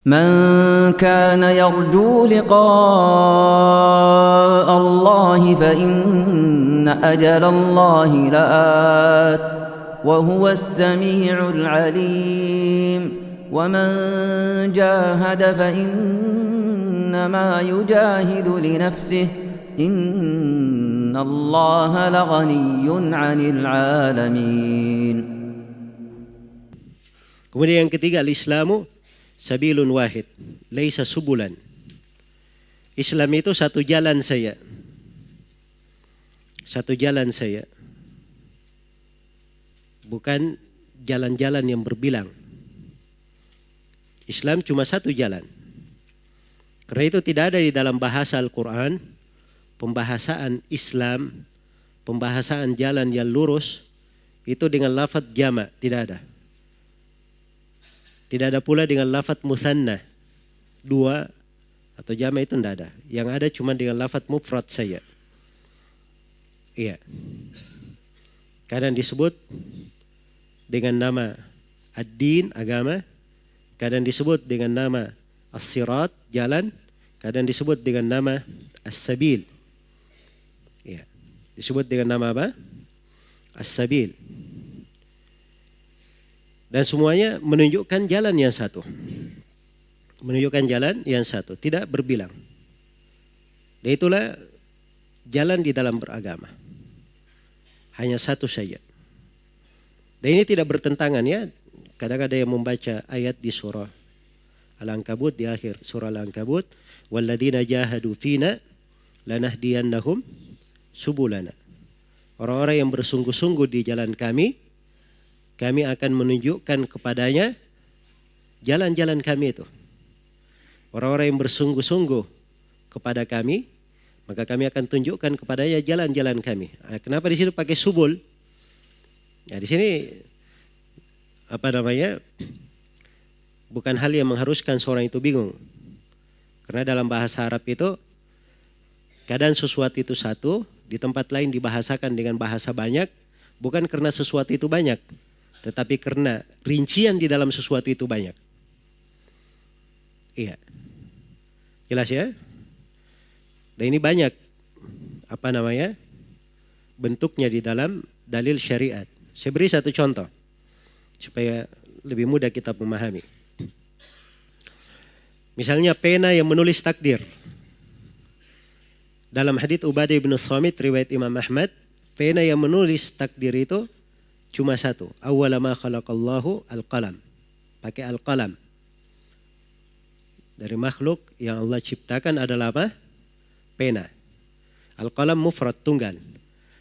من كان يرجو لقاء الله فإن أجل الله لآت وهو السميع العليم ومن جاهد فإنما يجاهد لنفسه إن الله لغني عن العالمين. Kemudian yang ketiga, al-Islamu sabilun wahid, laisa subulan. Islam itu satu jalan saya. Satu jalan saya. Bukan jalan-jalan yang berbilang. Islam cuma satu jalan. Karena itu tidak ada di dalam bahasa Al-Quran pembahasan Islam, pembahasan jalan yang lurus itu dengan lafaz jama', tidak ada. Tidak ada pula dengan lafaz musanna, dua atau jama' itu tidak ada. Yang ada cuma dengan lafaz mufrad saja. Iya. Kadang disebut dengan nama ad-din, agama. Kadang disebut dengan nama as-sirat, jalan. Kadang disebut dengan nama as-sabil. Iya. Disebut dengan nama apa? As-sabil. Dan semuanya menunjukkan jalan yang satu. Menunjukkan jalan yang satu, tidak berbilang. Dan itulah jalan di dalam beragama. Hanya satu saja. Dan ini tidak bertentangan ya. Kadang-kadang yang membaca ayat di surah Al-Ankabut, di akhir surah Al-Ankabut, walladzina jahadu fina lanahdiyannahum subulana. Orang-orang yang bersungguh-sungguh di jalan kami akan menunjukkan kepadanya jalan-jalan kami itu. Orang-orang yang bersungguh-sungguh kepada kami, maka kami akan tunjukkan kepadanya jalan-jalan kami. Kenapa di situ pakai subul? Ya di sini bukan hal yang mengharuskan seorang itu bingung. Karena dalam bahasa Arab itu kadang sesuatu itu satu, di tempat lain dibahasakan dengan bahasa banyak, bukan karena sesuatu itu banyak, tetapi karena rincian di dalam sesuatu itu banyak. Iya. Jelas ya? Dan ini banyak bentuknya di dalam dalil syariat. Saya beri satu contoh supaya lebih mudah kita memahami. Misalnya pena yang menulis takdir. Dalam hadits Ubadah bin Samit riwayat Imam Ahmad, pena yang menulis takdir itu cuma satu. Awwala ma khalaqallahu al-qalam. Pakai al-qalam. Dari makhluk yang Allah ciptakan adalah apa? Pena. Al-qalam mufrad, tunggal.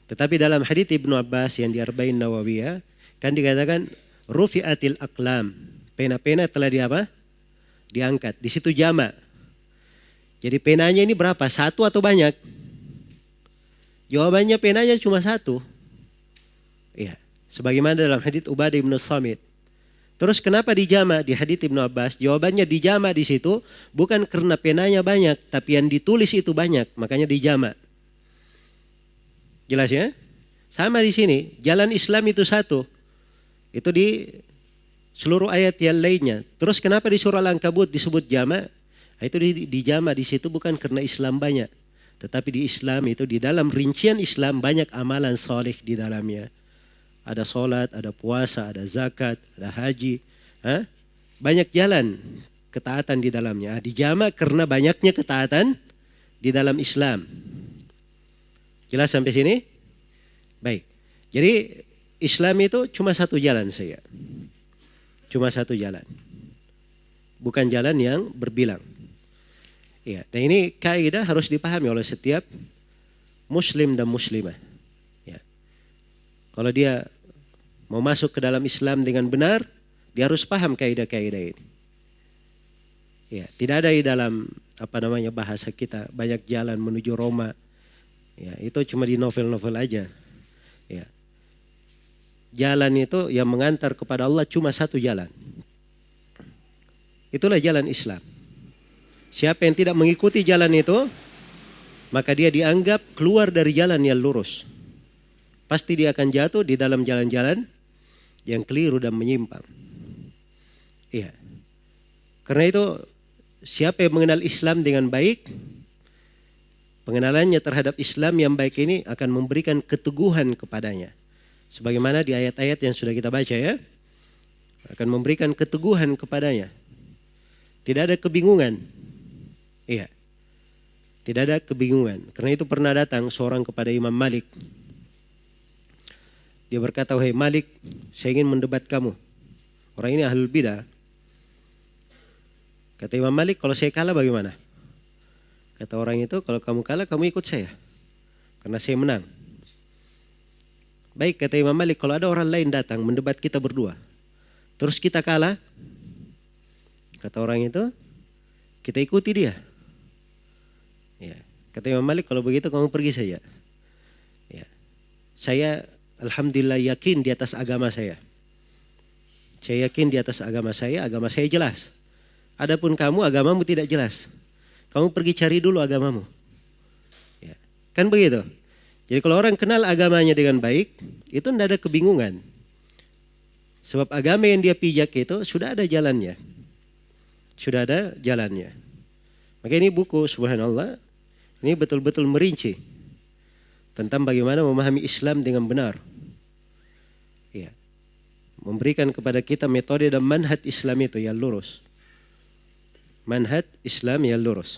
Tetapi dalam hadits Ibnu Abbas yang di Arba'in Nawawiyah kan dikatakan rufi'atil aqlam. Pena-pena telah diangkat. Di situ jama'. Jadi penanya ini berapa? Satu atau banyak? Jawabannya penanya cuma satu. Iya. Sebagaimana dalam hadits Ubadah bin Samit. Terus kenapa dijama di hadits Ibnu Abbas? Jawabannya dijama di situ bukan karena penanya banyak, tapi yang ditulis itu banyak, makanya dijama. Jelas ya? Sama di sini, jalan Islam itu satu. Itu di seluruh ayat yang lainnya. Terus kenapa di surah Al-Ankabut disebut jama? Itu dijama di situ bukan karena Islam banyak, tetapi di Islam itu di dalam rincian Islam banyak amalan saleh di dalamnya. Ada sholat, ada puasa, ada zakat, ada haji. Banyak jalan ketaatan di dalamnya. Dijama karena banyaknya ketaatan di dalam Islam. Jelas sampai sini? Baik. Jadi Islam itu cuma satu jalan saja. Cuma satu jalan. Bukan jalan yang berbilang. Ya, dan ini kaidah harus dipahami oleh setiap muslim dan muslimah. Ya. Kalau dia mau masuk ke dalam Islam dengan benar, dia harus paham kaidah-kaidah ini. Ya, tidak ada di dalam bahasa kita banyak jalan menuju Roma. Ya, itu cuma di novel-novel aja. Ya. Jalan itu yang mengantar kepada Allah cuma satu jalan. Itulah jalan Islam. Siapa yang tidak mengikuti jalan itu, maka dia dianggap keluar dari jalan yang lurus. Pasti dia akan jatuh di dalam jalan-jalan yang keliru dan menyimpang. Iya. Karena itu siapa yang mengenal Islam dengan baik, pengenalannya terhadap Islam yang baik ini akan memberikan keteguhan kepadanya. Sebagaimana di ayat-ayat yang sudah kita baca ya. Akan memberikan keteguhan kepadanya. Tidak ada kebingungan. Iya. Tidak ada kebingungan. Karena itu pernah datang seorang kepada Imam Malik. Dia berkata, "Wahai Malik, saya ingin mendebat kamu." Orang ini ahlul bidah. Kata Imam Malik, "Kalau saya kalah bagaimana?" Kata orang itu, "Kalau kamu kalah, kamu ikut saya. Karena saya menang." Baik, kata Imam Malik, kalau ada orang lain datang mendebat kita berdua, terus kita kalah, kata orang itu, kita ikuti dia. Ya. Kata Imam Malik, kalau begitu kamu pergi saja. Ya. Saya alhamdulillah yakin di atas agama saya. Saya yakin di atas agama saya jelas. Adapun kamu, agamamu tidak jelas. Kamu pergi cari dulu agamamu. Ya. Kan begitu. Jadi kalau orang kenal agamanya dengan baik, itu tidak ada kebingungan. Sebab agama yang dia pijak itu sudah ada jalannya. Sudah ada jalannya. Maka ini buku subhanallah, ini betul-betul merinci tentang bagaimana memahami Islam dengan benar. Ya. Memberikan kepada kita metode dan manhaj Islam itu yang lurus. Manhaj Islam yang lurus.